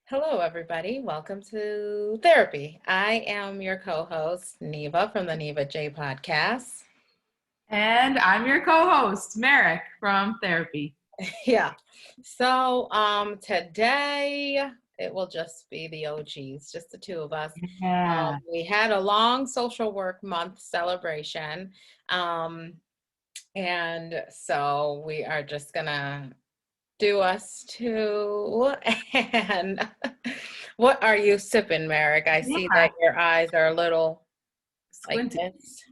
Hello, everybody. Welcome to Therapy. I am your co-host, Neva from the Neva J podcast. And I'm your co-host, Merrick from Therapy. Yeah. So today it will just be the OGs, just the two of us. Yeah. We had a long social work month celebration. And so we are just gonna do us two. And what are you sipping, Merrick? I see Yeah. that your eyes are a little like Squinty. this.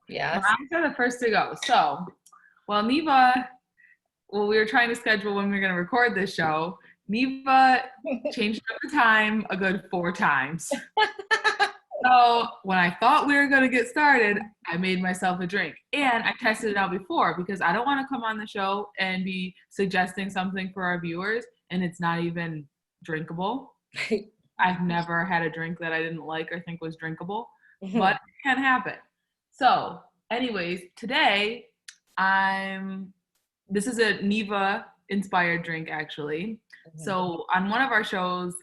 Yes. I'm the first to go. Well, we were trying to schedule when we were going to record this show. Neva changed up the time a good 4 times. So when I thought we were going to get started, I made myself a drink. And I tested it out before because I don't want to come on the show and be suggesting something for our viewers and it's not even drinkable. I've never had a drink that I didn't like or think was drinkable, but it can happen. So, anyways, today this is a Neva inspired drink actually. So, on one of our shows,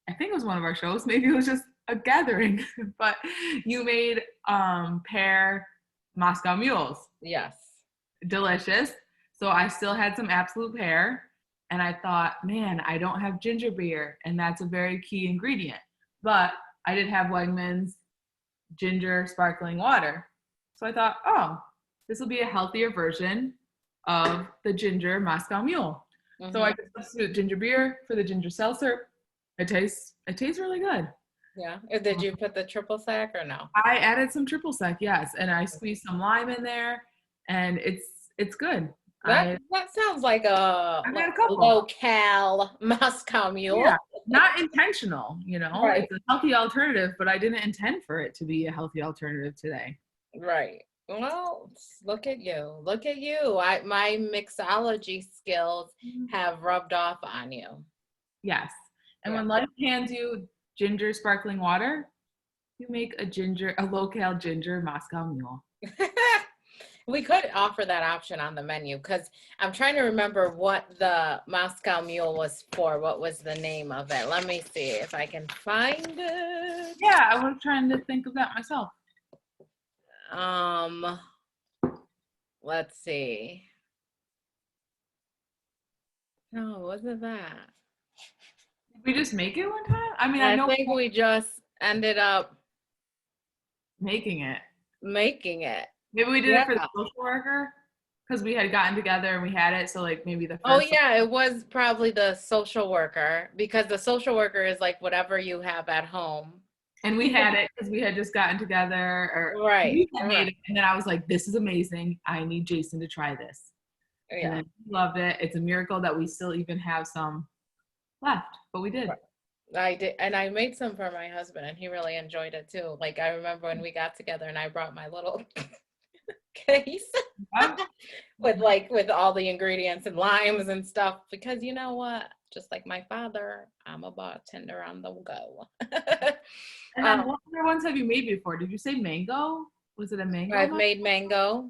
I think it was one of our shows, maybe it was just a gathering, but you made pear Moscow mules. Yes. Delicious. So, I still had some absolute pear. And I thought, man, I don't have ginger beer, and that's a very key ingredient. But I did have Wegmans ginger sparkling water. So I thought, oh, this will be a healthier version of the ginger Moscow Mule. So I could substitute ginger beer for the ginger seltzer. It tastes really good. Yeah. Did you put the triple sec or no? I added some triple sec, yes, and I squeezed some lime in there, and it's good. That sounds like a low-cal Moscow Mule. Yeah, not intentional, Right. It's a healthy alternative, but I didn't intend for it to be a healthy alternative today. Right. Well, look at you. Look at you. My mixology skills have rubbed off on you. Yes. And when life hands you ginger sparkling water, you make a low-cal ginger Moscow Mule. We could offer that option on the menu because I'm trying to remember what the Moscow Mule was for. What was the name of it? Let me see if I can find it. Yeah, I was trying to think of that myself. Let's see. No, wasn't that? Did we just make it one time? I mean, I think we just ended up making it. Maybe we did it for the social worker because we had gotten together and we had it. So like maybe the first. Oh yeah, it was probably the social worker because the social worker is like whatever you have at home. And we had it because we had just gotten together, right. Made it, and then I was like, "This is amazing! I need Jason to try this." Yeah. And he loved it. It's a miracle that we still even have some left, but we did. I did, and I made some for my husband, and he really enjoyed it too. Like I remember when we got together, and I brought my little case with all the ingredients and limes and stuff because you know what? Just like my father, I'm a bartender on the go. And then what other ones have you made before? Did you say mango? Was it a mango? I've made mango.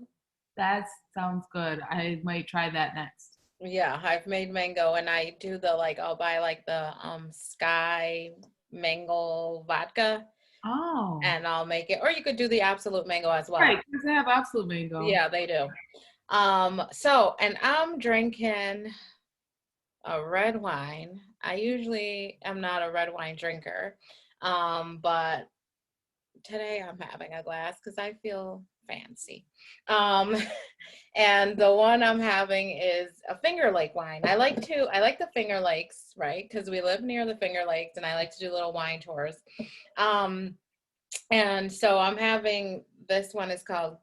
That sounds good. I might try that next. Yeah, I've made mango, and I do I'll buy the Sky mango vodka. Oh. And I'll make it, or you could do the absolute mango as well. Right, because they have absolute mango. Yeah, they do. So, and I'm drinking a red wine. I usually am not a red wine drinker, but today I'm having a glass because I feel fancy. And the one I'm having is a Finger Lake wine. I like the Finger Lakes, right? Because we live near the Finger Lakes, and I like to do little wine tours. And so I'm having, this one is called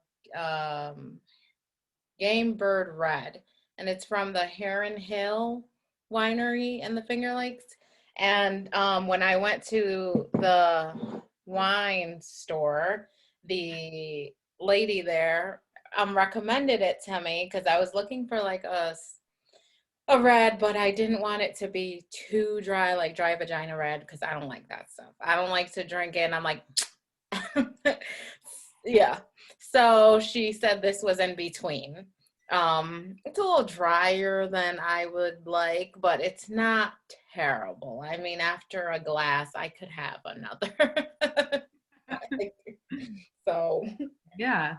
Game Bird Red, and it's from the Heron Hill Winery in the Finger Lakes. And when I went to the wine store, the lady there recommended it to me because I was looking for a red, but I didn't want it to be too dry, like dry vagina red, because I don't like that stuff. I don't like to drink it, and I'm like, yeah. So she said this was in between. It's a little drier than I would like, but it's not terrible. I mean, after a glass, I could have another. So, Yeah.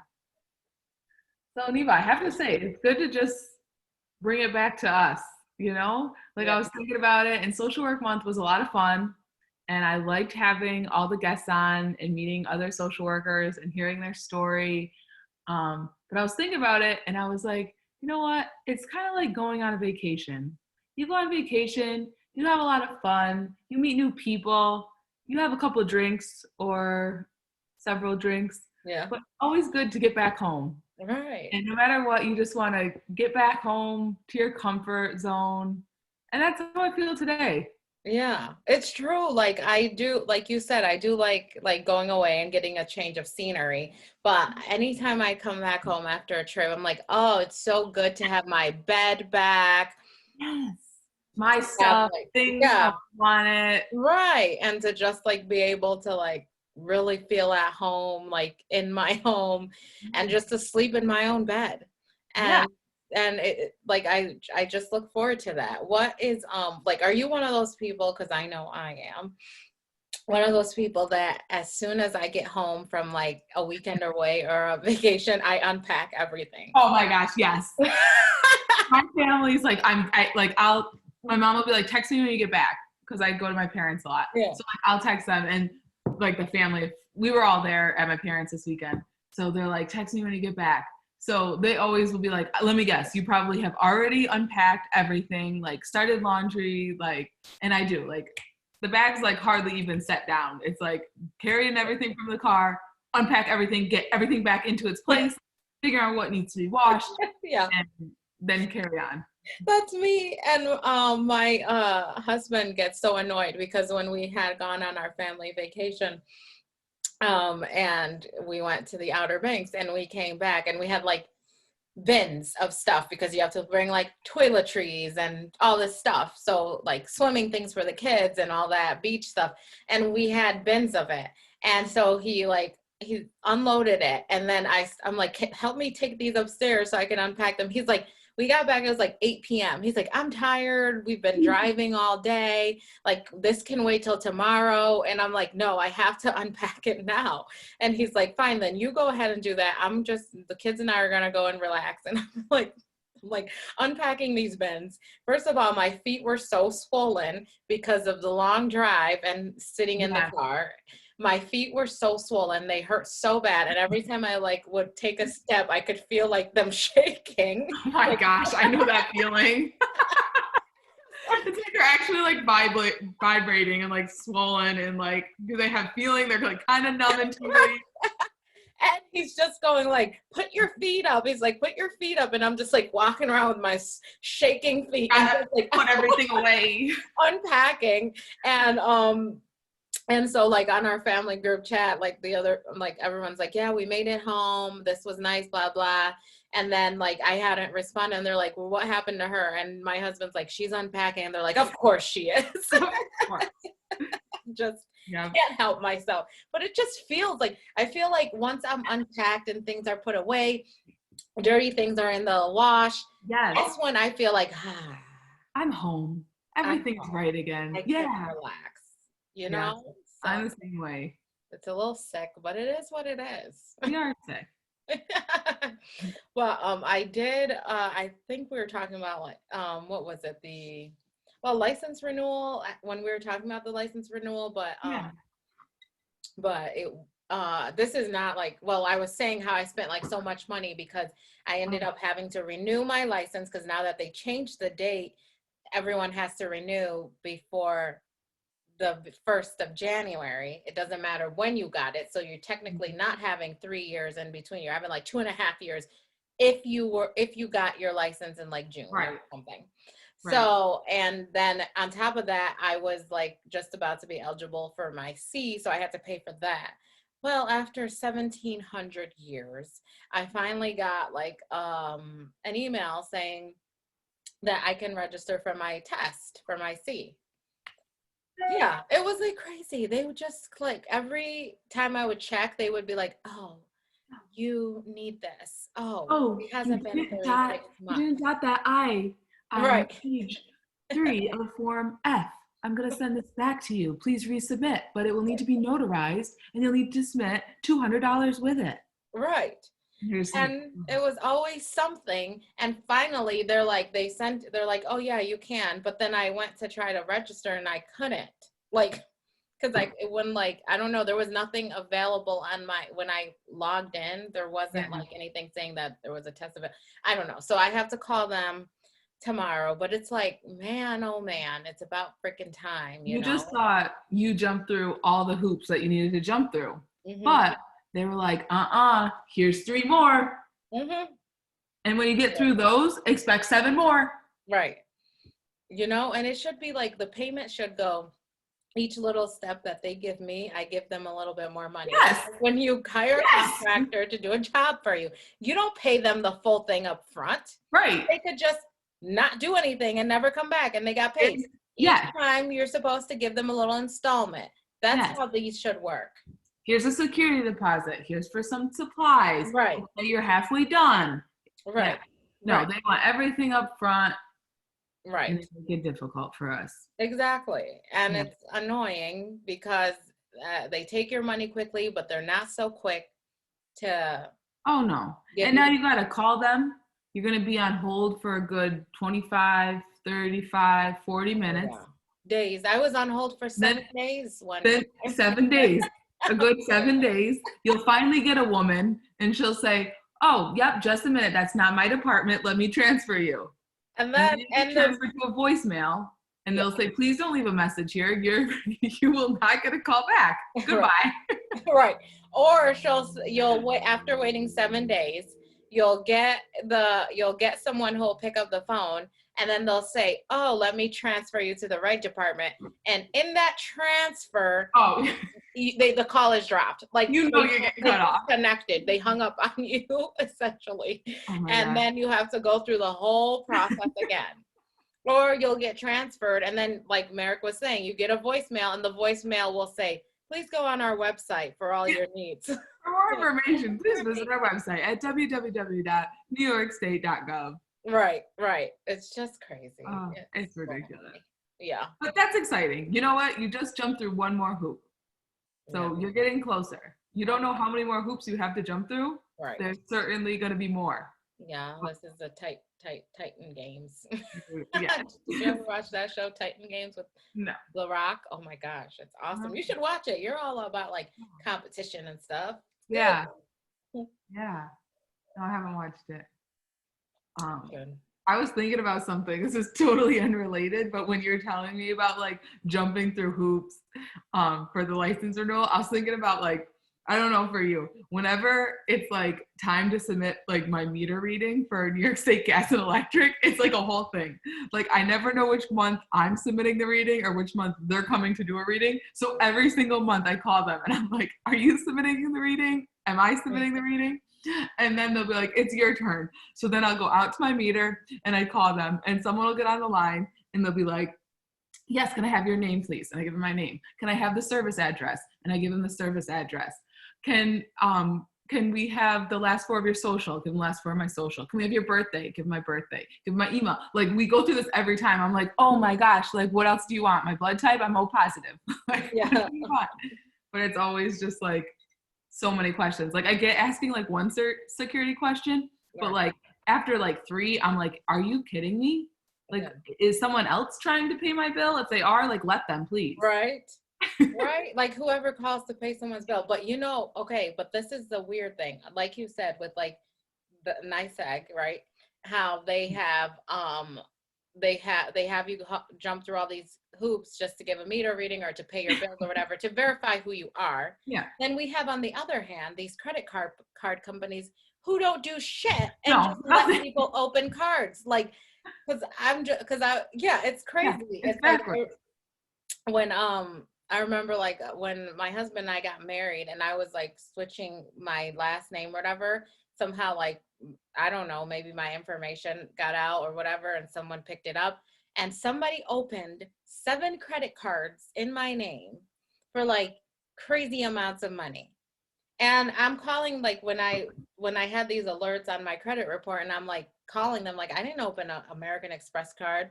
So Neva, I have to say, it's good to just bring it back to us, you know? Like yeah. I was thinking about it, and Social Work Month was a lot of fun. And I liked having all the guests on and meeting other social workers and hearing their story. But I was thinking about it and I was like, you know what? It's kind of like going on a vacation. You go on vacation, you have a lot of fun, you meet new people, you have a couple of drinks or several drinks, Yeah. but always good to get back home. Right. And no matter what, you just want to get back home to your comfort zone. And that's how I feel today. Yeah, it's true. Like I do, like you said, I do like going away and getting a change of scenery. But anytime I come back home after a trip, I'm like, oh, it's so good to have my bed back. Yes. My Have stuff, like, things how yeah, I want it. right. And to just like be able to like really feel at home, like in my home, and just to sleep in my own bed. Yeah. And like I just look forward to that. What is like, are you one of those people, because I know I am one of those people that as soon as I get home from like a weekend away or a vacation, I unpack everything. Oh my gosh, yes. My family's like, my mom will be like, text me when you get back, because I go to my parents a lot. Yeah. So like, I'll text them, and like the family, we were all there at my parents this weekend. So they're like, text me when you get back. So they always will be like, let me guess, you probably have already unpacked everything, like started laundry, like, and I do. Like, the bag's like hardly even set down. It's like carrying everything from the car, unpack everything, get everything back into its place, figure out what needs to be washed, Yeah. and then carry on. That's me. And my husband gets so annoyed because when we had gone on our family vacation, and we went to the Outer Banks and we came back and we had like bins of stuff because you have to bring like toiletries and all this stuff. So like swimming things for the kids and all that beach stuff. And we had bins of it. And so he unloaded it. And then I'm like, help me take these upstairs so I can unpack them. He's like, we got back, it was like 8 p.m. He's like, I'm tired. We've been driving all day. Like, this can wait till tomorrow. And I'm like, no, I have to unpack it now. And he's like, fine, then you go ahead and do that. The kids and I are going to go and relax. And I'm like unpacking these bins. First of all, my feet were so swollen because of the long drive and sitting in the car. My feet were so swollen, they hurt so bad, and every time I like would take a step, I could feel like them shaking. Oh my gosh, I know that feeling. It's like they're actually like vibrating and like swollen, and like, do they have feeling? They're like kind of numb and tingly. And he's just going like, put your feet up. He's like, put your feet up. And I'm just like walking around with my shaking feet and just, like put everything away. Unpacking. And so like on our family group chat, like everyone's like, yeah, we made it home. This was nice, blah, blah. And then like I hadn't responded and they're like, well, what happened to her? And my husband's like, she's unpacking. And they're like, of course she is. Of course. Just can't help myself. But it just feels like, I feel like once I'm unpacked and things are put away, dirty things are in the wash. Yes. That's when I feel like, I'm home. Everything's right again. I can relax, you know? So I'm the same way. It's a little sick, but it is what it is. We are sick. Well, I did, I think we were talking about like, what was it? License renewal, when we were talking about the license renewal, but this is not like, I was saying how I spent like so much money because I ended up having to renew my license because now that they changed the date, everyone has to renew before the 1st of January. It doesn't matter when you got it. So you're technically not having 3 years in between. You're having like 2.5 years if you got your license in like June or something. Right. So, and then on top of that, I was like just about to be eligible for my C, so I had to pay for that. Well, after 1,700 years, I finally got like an email saying that I can register for my test for my C. Yeah, it was like crazy. They would just like every time I would check, they would be like, oh, you need this. Oh, Oh, it hasn't been you 36 months. didn't dot that I on Right. page 3 of Form F. I'm going to send this back to you. Please resubmit, but it will need to be notarized and you'll need to submit $200 with it. Right. Here's like, And it was always something. And finally, they're like, oh, yeah, you can. But then I went to try to register and I couldn't. Like, because it wouldn't, like, I don't know, there was nothing available on when I logged in, there wasn't like anything saying that there was a test of it. I don't know. So I have to call them tomorrow, but it's like, man, oh man, it's about freaking time, you you just know? thought you jumped through all the hoops that you needed to jump through. Mm-hmm. But they were like, here's 3 more. Mm-hmm. And when you get through those, expect 7 more. Right. You know, and it should be like the payment should go each little step that they give me, I give them a little bit more money. Yes. When you hire a Yes. contractor to do a job for you, you don't pay them the full thing up front. Right. They could just not do anything and never come back and they got paid. Each Yeah. time you're supposed to give them a little installment. That's Yes. how these should work. Here's a security deposit. Here's for some supplies. Right. Okay, you're halfway done. Right. Yeah. No, right. they want everything up front. Right. And they make it difficult for us. Exactly. And Yeah. it's annoying because they take your money quickly, but they're not so quick to. Oh, no. And now you got to call them. You're going to be on hold for a good 25, 35, 40 minutes. Yeah. Days. I was on hold for 7 days. Then 7 days. A good 7 days. You'll finally get a woman and she'll say, oh, yep, just a minute. That's not my department. Let me transfer you. And then transfer to a voicemail, and they'll say, "Please don't leave a message here. You will not get a call back. Goodbye." Right. Or you'll wait after waiting 7 days. You'll get someone who will pick up the phone, and then they'll say, "Oh, let me transfer you to the right department." And in that transfer, the call is dropped. Like you're getting cut off. Connected. They hung up on you essentially, and then you have to go through the whole process again. Or you'll get transferred, and then, like Merrick was saying, you get a voicemail, and the voicemail will say, "Please go on our website for all your needs." For more information, please visit our website at www.newyorkstate.gov. Right. It's just crazy. It's ridiculous. Yeah. But that's exciting. You know what? You just jumped through one more hoop. So you're getting closer. You don't know how many more hoops you have to jump through. Right. There's certainly going to be more. Yeah, this is a Titan Games. Yeah. Did you ever watch that show, Titan Games, with The Rock? Oh my gosh, it's awesome. You should watch it. You're all about like competition and stuff. Yeah. Yeah. No, I haven't watched it. Good. I was thinking about something. This is totally unrelated, but when you're telling me about like jumping through hoops for the license renewal, I was thinking about like, I don't know for you, whenever it's like time to submit like my meter reading for New York State Gas and Electric, it's like a whole thing. Like I never know which month I'm submitting the reading or which month they're coming to do a reading. So every single month I call them and I'm like, are you submitting the reading? Am I submitting the reading? And then they'll be like, it's your turn. So then I'll go out to my meter and I call them and someone will get on the line and they'll be like, yes, can I have your name, please? And I give them my name. Can I have the service address? And I give them the service address. Can we have the last 4 of your social? Give them the last 4 of my social. Can we have your birthday? Give them my birthday. Give them my email. Like we go through this every time. I'm like, oh my gosh, like what else do you want? My blood type? I'm O positive. Like, what do you want? But it's always just like so many questions. Like I get asking like one security question, but like after like 3, I'm like, are you kidding me? Like, is someone else trying to pay my bill? If they are, like, let them, please. Right. Right. Like whoever calls to pay someone's bill. But okay, but this is the weird thing. Like you said, with like the NYSEG, right? How they have you jump through all these hoops just to give a meter reading or to pay your bills or whatever to verify who you are. Yeah. Then we have, on the other hand, these credit card companies who don't do shit and just let people open cards. Like, it's crazy. Yeah, it's like when I remember like when my husband and I got married and I was like switching my last name or whatever, somehow like, I don't know, maybe my information got out or whatever and someone picked it up and somebody opened 7 credit cards in my name for like crazy amounts of money. And I'm calling like when I had these alerts on my credit report, and I'm like calling them like I didn't open an American Express card.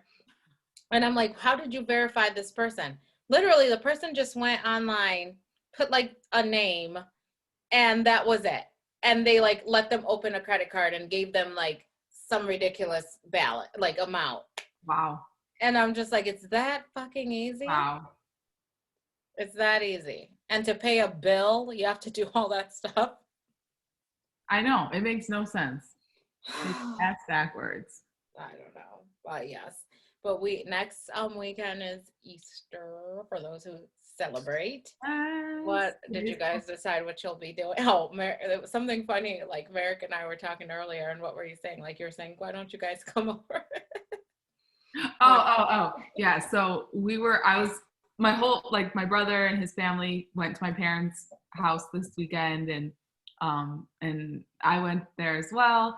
And I'm like, how did you verify this person? Literally, the person just went online, put like a name, and that was it. And they like let them open a credit card and gave them like some ridiculous ballot, like amount. Wow. And I'm just like, it's that fucking easy? Wow. It's that easy. And to pay a bill, you have to do all that stuff. I know. It makes no sense. It's ass backwards. I don't know. But yes. But next weekend is Easter for those who celebrate. Yes. What did you guys decide what you'll be doing? Oh, it was something funny. Like Merrick and I were talking earlier, and what were you saying? Like you're saying, why don't you guys come over? Yeah. So my brother and his family went to my parents' house this weekend, and I went there as well.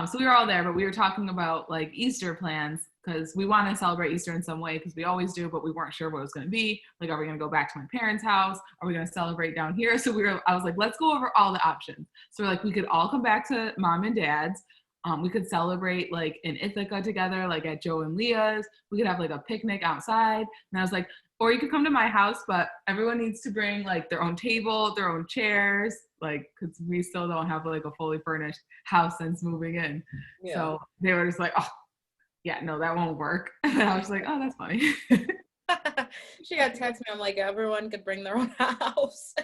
So we were all there, but we were talking about like Easter plans because we want to celebrate Easter in some way because we always do, but we weren't sure what it was going to be. Like, are we going to go back to my parents' house? Are we going to celebrate down here? So I was like, let's go over all the options. So we're like, we could all come back to mom and dad's. We could celebrate like in Ithaca together, like at Joe and Leah's. We could have like a picnic outside. And I was like, or you could come to my house, but everyone needs to bring like their own table, their own chairs, like, cause we still don't have like a fully furnished house since moving in. Yeah. So they were just like, oh yeah, no, that won't work. And I was like, oh, that's funny. She got text me. I'm like, everyone could bring their own house.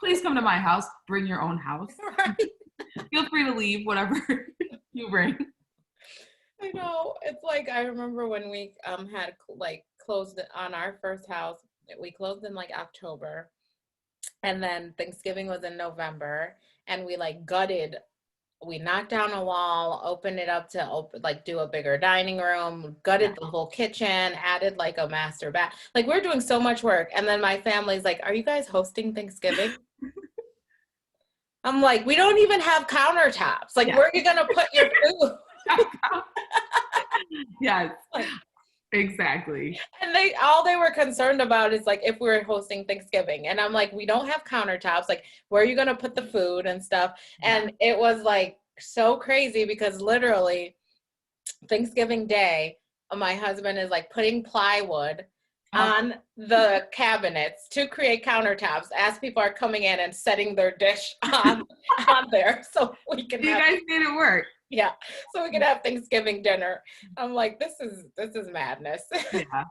Please come to my house. Bring your own house. Right. Feel free to leave whatever you bring. I know. It's like I remember when we had like closed on our first house. We closed in like October, and then Thanksgiving was in November, and we like gutted. We knocked down a wall, opened it up to do a bigger dining room, gutted the whole kitchen, added like a master bath. Like we're doing so much work, and then my family's like, "Are you guys hosting Thanksgiving?" I'm like, "We don't even have countertops. Like, where are you gonna put your food?" Yes, exactly. And all they were concerned about is like if we were hosting Thanksgiving, and I'm like, we don't have countertops. Like, where are you gonna put the food and stuff? And it was like so crazy because literally Thanksgiving Day, my husband is like putting plywood on the cabinets to create countertops as people are coming in and setting their dish on there so we can. You guys made it work. Yeah, so we could have Thanksgiving dinner. I'm like, this is madness. Yeah.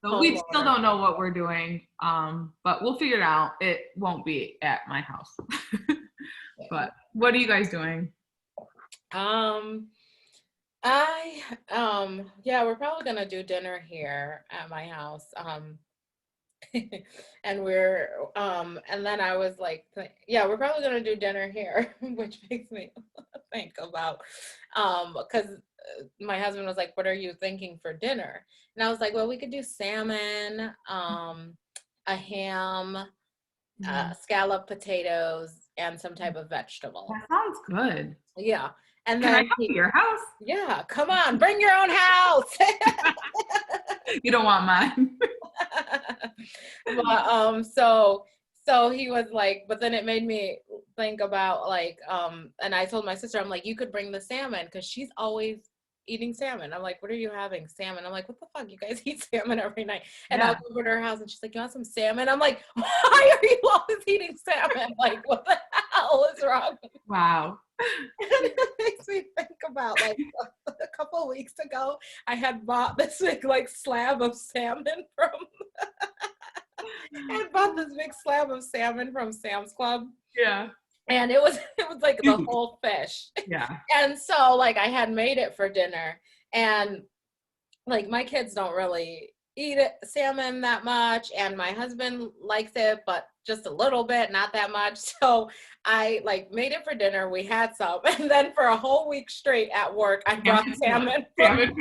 So we still don't know what we're doing, but we'll figure it out. It won't be at my house. But what are you guys doing? We're probably gonna do dinner here at my house. And and then I was like, we're probably gonna do dinner here, which makes me think about, because my husband was like, what are you thinking for dinner? And I was like, well, we could do salmon, a ham, scalloped potatoes, and some type of vegetable. That sounds good. Yeah. And Can I come to your house? Yeah, come on, bring your own house. You don't want mine. But so he was like, but then it made me think about like, and I told my sister, I'm like, you could bring the salmon because she's always eating salmon. I'm like, what are you having? Salmon. I'm like, what the fuck? You guys eat salmon every night. And I'll go over to her house and she's like, you want some salmon? I'm like, why are you always eating salmon? Like, what the hell is wrong? Wow. And it makes me think about like a couple of weeks ago, I had bought this big like slab of salmon from Sam's Club. Yeah. And it was like the whole fish. Yeah. And so like I had made it for dinner, and like my kids don't really eat salmon that much, and my husband likes it, but just a little bit, not that much. So I like made it for dinner. We had some, and then for a whole week straight at work, I brought salmon for lunch.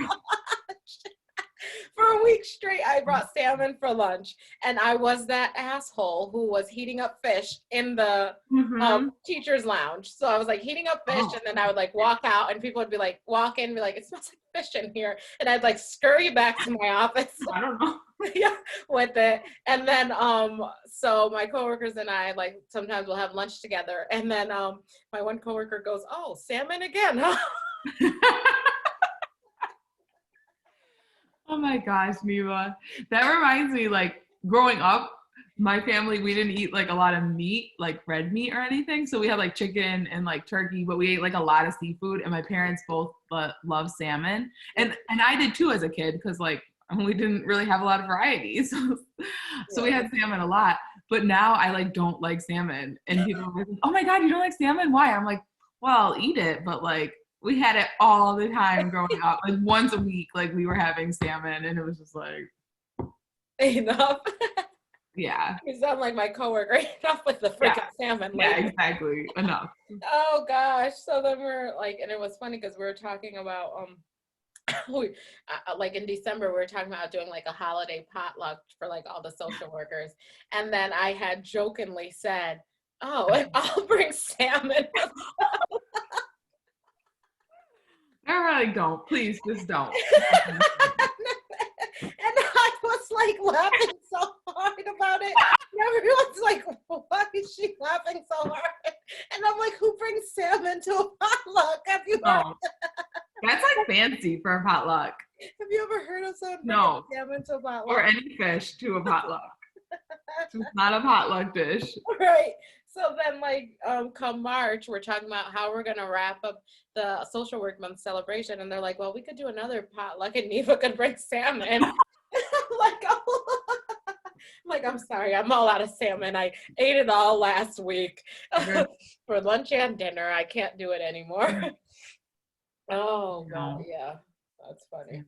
For a week straight, I brought salmon for lunch, and I was that asshole who was heating up fish in the teacher's lounge. So I was like heating up fish, and then I would like walk out, and people would be like, walk in, and be like, it smells like fish in here, and I'd like scurry back to my office. I don't know. Yeah, with it. And then so my coworkers and I like sometimes we'll have lunch together. And then my one coworker goes, "Oh, salmon again, huh?" Oh my gosh, Neva. That reminds me, like, growing up, my family, we didn't eat like a lot of meat, like red meat or anything. So we had like chicken and like turkey, but we ate like a lot of seafood. And my parents both love salmon. And I did too as a kid, because like we didn't really have a lot of varieties. So we Yeah. had salmon a lot. But now I like don't like salmon. And people are like, "Oh my God, you don't like salmon? Why?" I'm like, "Well, I'll eat it, but like we had it all the time growing up. Like once a week, like we were having salmon, and it was just like, Enough. yeah, You sound like my coworker. Enough with the yeah, freaking salmon, yeah, lady. exactly. Enough." Oh gosh. So then we're like, and it was funny because we were talking about we, like in December, we were talking about doing like a holiday potluck for like all the social workers. And then I had jokingly said, "Oh, and I'll bring salmon." I really don't. Please, just don't. And I was like laughing so hard about it. And everyone's like, "Why is she laughing so hard?" And I'm like, "Who brings salmon to a potluck? Have you No, that's like fancy for a potluck. ever heard of someone No, bringing salmon to a potluck?" or any fish to a potluck. It's not a potluck dish. Right. So then like come March, we're talking about how we're gonna wrap up the social work month celebration. And they're like, "Well, we could do another potluck and Neva could bring salmon." I'm like, "Oh." I'm like, "I'm sorry, I'm all out of salmon. I ate it all last week for lunch and dinner. I can't do it anymore." Oh God, No. yeah. That's funny.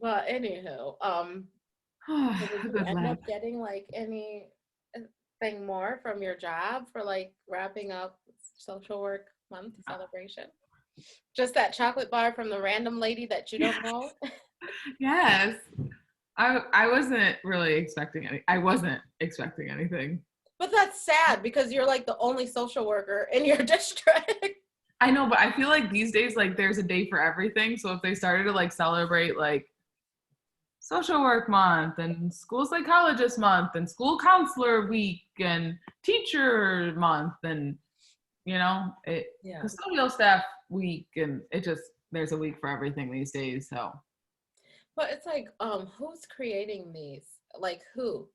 But anywho, so did you Good end laugh. up getting like anything more from your job for like wrapping up social work month celebration? Just that chocolate bar from the random lady that you don't know? Yes. I wasn't really expecting any. I wasn't expecting anything. But that's sad because you're like the only social worker in your district. I know, but I feel like these days, like there's a day for everything. So if they started to like celebrate like social work month and school psychologist month and school counselor week and teacher month and it Yeah. custodial staff week, and it just there's a week for everything these days. So But it's like, who's creating these? Like who?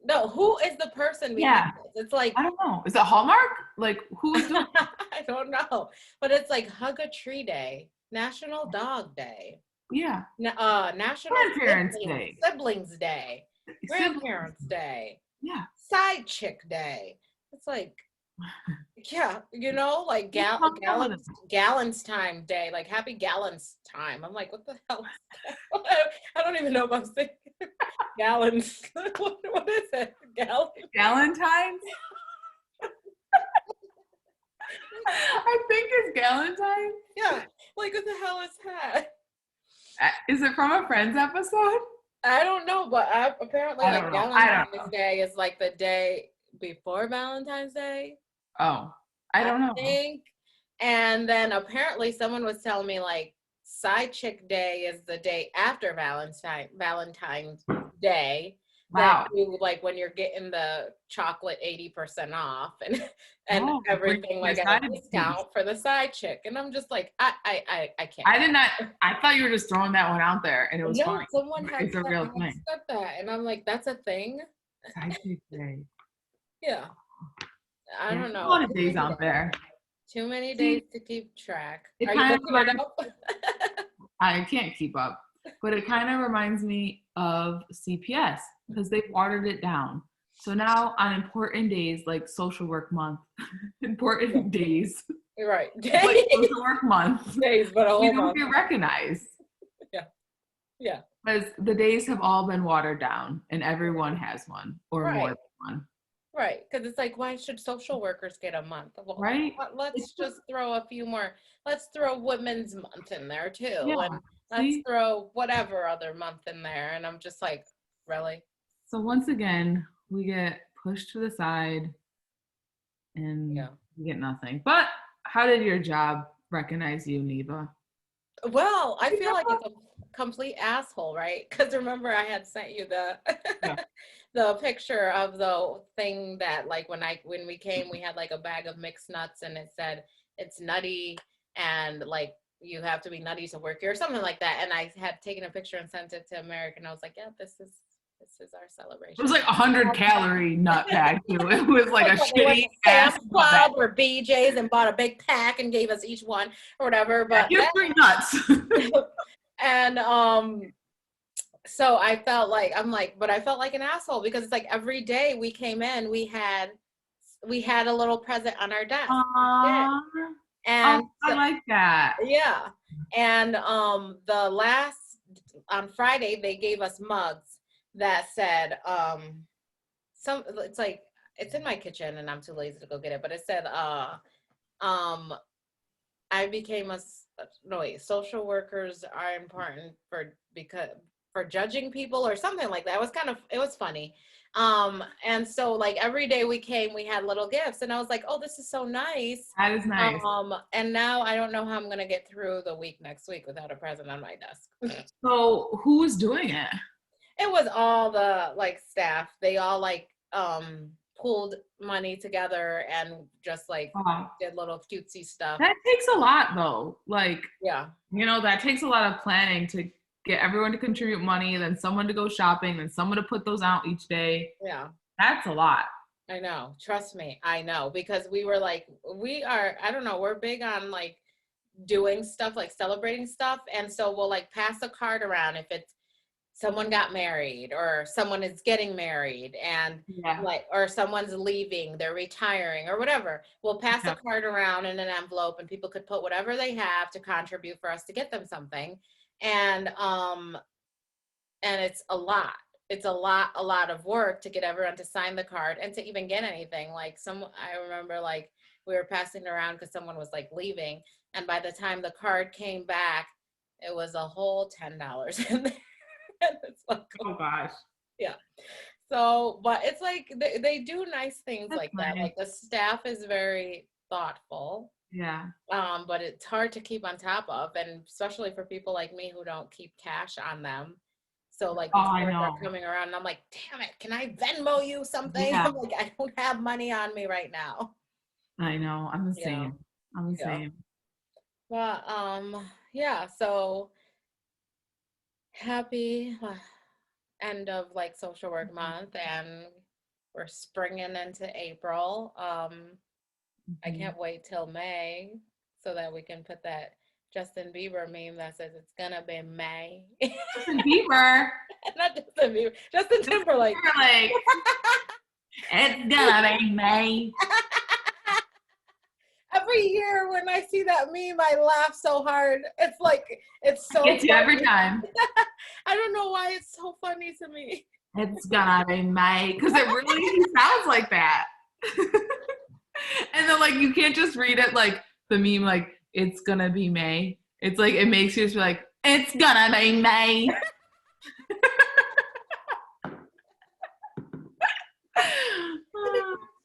No, who is the person behind yeah, this? It's like I don't know. Is it Hallmark? Like who's doing I don't know. But it's like Hug a Tree Day, National Dog Day. yeah. National Grandparents Day. Siblings Day, Sibling. Grandparents Day, Yeah. Side Chick Day. It's like, yeah, like What's wrong with it? Gallons Time Day, like Happy Gallons Time. I'm like, what the hell is that? I don't even know if I'm saying gallons. What is it? Gallons? Galentine's? I think it's Galentine's. Yeah, like what the hell is that? Is it from a Friends episode? I don't know, but apparently, I like don't know. I don't Valentine's know. Day is like the day before Valentine's Day. Oh, I don't know. Think. And then apparently someone was telling me like Side Chick Day is the day after Valentine's Day. That Wow. you like when you're getting the chocolate 80% off and Oh, everything your like at side a piece. discount for the side chick. And I'm just like, I can't. I did not. I thought you were just throwing that one out there, and it was No, funny. someone had It's a real thing. said that. And I'm like, that's a thing? Side piece day. Yeah. I Yeah, don't a know. lot of days out there. Too many See, days to keep track. it Are you kind of looking it reminds. up? I can't keep up, but it kind of reminds me of CPS because they've watered it down. So now on important days like Social Work Month, important days You're right. like Social Work Month, Days, but a we whole don't month. get recognized. Yeah. Yeah. Because the days have all been watered down and everyone has one or more Right. than one. Right. Because it's like, why should social workers get a month? Well, Right? let's just throw a few more. Let's throw Women's Month in there too. Yeah. And let's See? throw whatever other month in there. And I'm just like, really? So once again, we get pushed to the side and Yeah. we get nothing. But how did your job recognize you, Neva? Well, I feel like complete asshole, right? Because remember I had sent you the Yeah. the picture of the thing that like when we came, we had like a bag of mixed nuts and it said it's nutty and like you have to be nutty to work here or something like that. And I had taken a picture and sent it to America and I was like, yeah, this is our celebration. It was like 100-calorie nut pack too. It was like a They went shitty to ass Sam's nut pack. Club or BJ's and bought a big pack and gave us each one or whatever. Yeah, But here's 3 nuts. and so I felt like but I felt like an asshole because it's like every day we came in, we had a little present on our desk. Aww. And oh, I like that. yeah. And the last on Friday they gave us mugs that said it's like it's in my kitchen and I'm too lazy to go get it, but it said I became social workers are important for judging people or something like that. It was funny. And so like every day we came, we had little gifts and I was like, oh, this is so nice. That is nice. And now I don't know how I'm going to get through the week next week without a present on my desk. So who was doing it? It was all the like staff. They all like, pulled money together and just like did little cutesy stuff. That takes a lot though. Like, yeah, that takes a lot of planning to get everyone to contribute money, then someone to go shopping, then someone to put those out each day. Yeah. That's a lot. I know. Trust me. I know because we were like, I don't know, we're big on like doing stuff, like celebrating stuff. And so we'll like pass a card around if it's someone got married or someone is getting married and or someone's leaving, they're retiring or whatever. We'll pass a card around in an envelope and people could put whatever they have to contribute for us to get them something. And it's a lot. It's a lot of work to get everyone to sign the card and to even get anything. Like I remember like we were passing it around because someone was like leaving. And by the time the card came back, it was a whole $10 in there. It's like, oh gosh. Yeah. So, but it's like they do nice things. That's like nice. that. Like the staff is very thoughtful. Yeah. But it's hard to keep on top of, and especially for people like me who don't keep cash on them. So like these cards are coming around and I'm like, damn it, can I Venmo you something? Yeah. I'm like, I don't have money on me right now. I know. I'm the same. I'm the same. But yeah, so happy end of like social work month, and we're springing into April. I can't wait till May so that we can put that Justin Bieber meme that says it's gonna be May. Justin Bieber. Not Justin Bieber. Justin Timberlake. It's gonna be May. Every year when I see that meme, I laugh so hard. It's like, it's so gets you every time. I don't know why it's so funny to me. It's gonna be May. Because it really sounds like that. And then like you can't just read it like the meme like it's gonna be May. It's like it makes you just be like, it's gonna be May.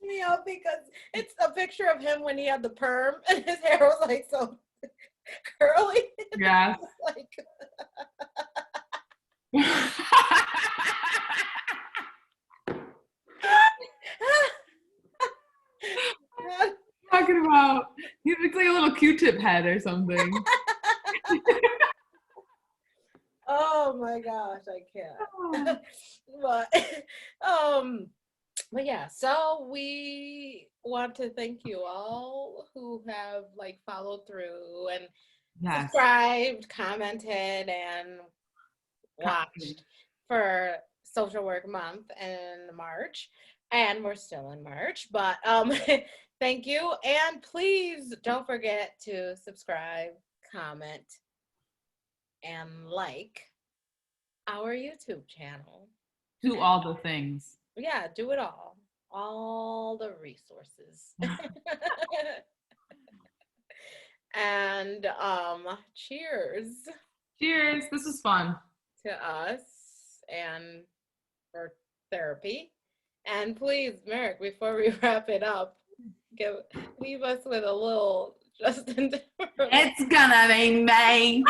Me out because it's a picture of him when he had the perm and his hair was like so curly. Yeah. Like talking about he looks like a little Q-tip head or something. Oh my gosh, I can't. But yeah, so we want to thank you all who have like followed through and subscribed, commented, and watched for Social Work Month in March. And we're still in March, but thank you. And please don't forget to subscribe, comment, and like our YouTube channel. Do all the things. Yeah, do it all the resources. And cheers this was fun to us and for therapy. And please, Merrick, before we wrap it up, leave us with a little Justin Timberlake. It's gonna be May.